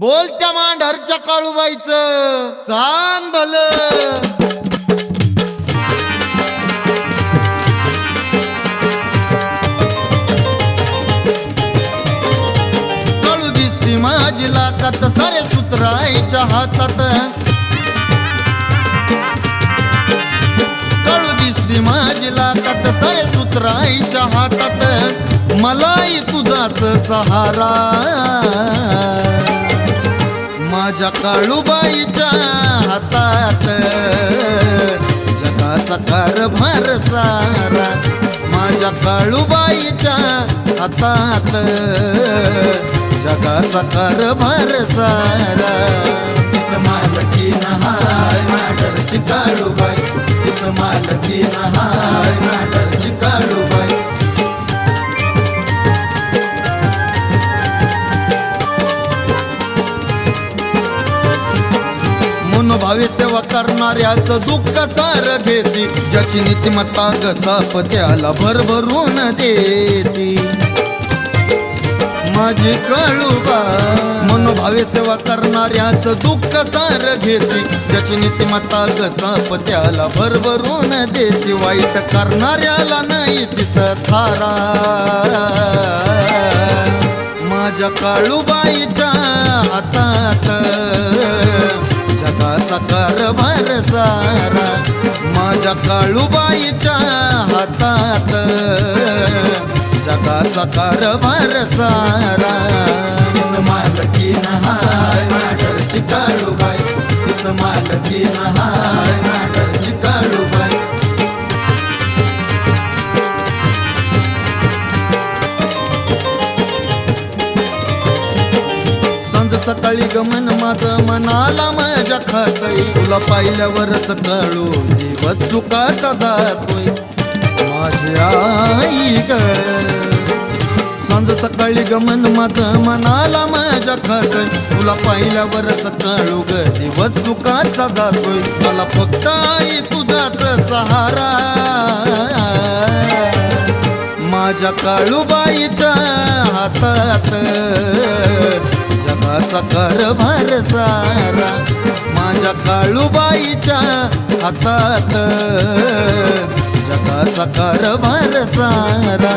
बोल त्या मांढरच्या काळूबाईचं सांग भलं. काळू दिसती माझी लाकात सारे सूत्र आईच्या हातात. काळू दिसती माझी लाकात सारे सूत्र आईच्या हातात. मलाही तुझाच सहारा माझ्या काळूबाईच्या हातात. जगाचा कारभार सारा माझ्या काळूबाईच्या हातात. जगाचा कारभार सारा. तिचं मालकी नहाय मांढरची काळूबाई. तिचं मालकी नहाय मांढरची काळूबाई. मनोभावे सेवा करणाऱ्याचं दुःख सार घेती. ज्याची नीतिमत्ता साप त्याला भरभरून देती माझी काळूबाई. मनोभावे सेवा करणाऱ्याचं दुःख सार घेती. ज्याची नीतिमत्ता साप त्याला भरभरून देती. वाईट करणाऱ्याला नाही तिथं थारा माझ्या काळूबाईच्या हातात. जगाचा कारभार सारा माझ्या काळूबाईच्या हातात. जगाचा कारभार सारा. तिचं मालकी नहाय मांढरची काळूबाई. तिचं मालकी नहाय मांढरची काळूबाई. सांज सकाळी गमन माझं मनाला माझ्या खातई. तुला पाहिल्यावरच काळू दिवस सुखाचा जातोय माझी आई ग. सांज सकाळी गमन माझं मनाला माझ्या खातई. तुला पाहिल्यावरच काळू ग दिवस सुखाचा जातोय. मला फक्त आई तुझाच सहारा माझ्या काळूबाईच्या हातात. जगाचा कारभार सारा माझ्या काळूबाईच्या हातात. जगाचा कारभार सारा.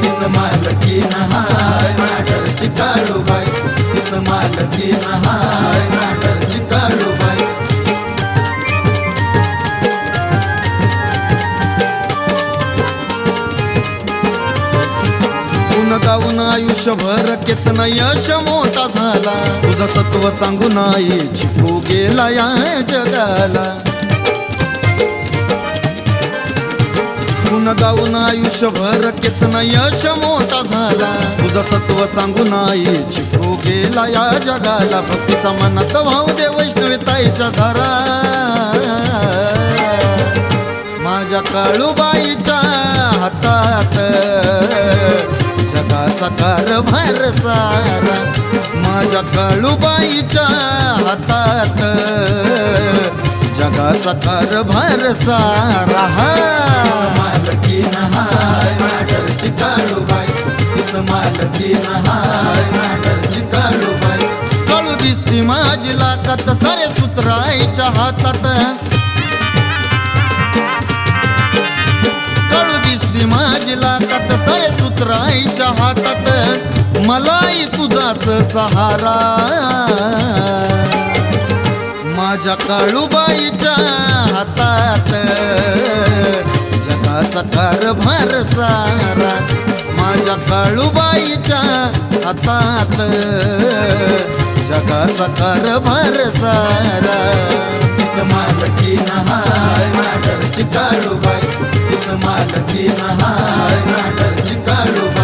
तिचं मालकी नहाय मांढरची काळूबाई. तिचं मालकी नहाय मांढरची काळूबाई. गाऊन आयुष्यभर केतना यश मोठा झाला. तुझा सत्व सांगून आई चिपू गेला या जगाला. गुण गाऊन आयुष्यभर केतना यश मोठा झाला. तुझा सत्व सांगून आई चिपू गेला या जगाला. भक्तीचा मनात वाहू दे वैष्णवीताईच्या धारा माझ्या काळूबाईच्या हातात. जगाचा कारभार सारा माझ्या काळूबाईच्या हातात. जगाचा कारभार सारा. मालकी नहाय मांढरची काळूबाई. तिचं मालकी नहाय मांढरची काळूबाई. काळू दिसती माझी लाकात सारे सूत्र आईच्या हातात. काळू दिसती माझी लाकात सारे सूत्र आईच्या हातात. मलाही तुझाच सहारा माझ्या काळूबाईच्या हातात. जगाचा कारभार सारा माझ्या काळूबाईच्या हातात. जगाचा कारभार सारा. तिचं मालकी नहाय मांढरची काळूबाई. तिचं मालकी नहाय मांढरची काळूबाई.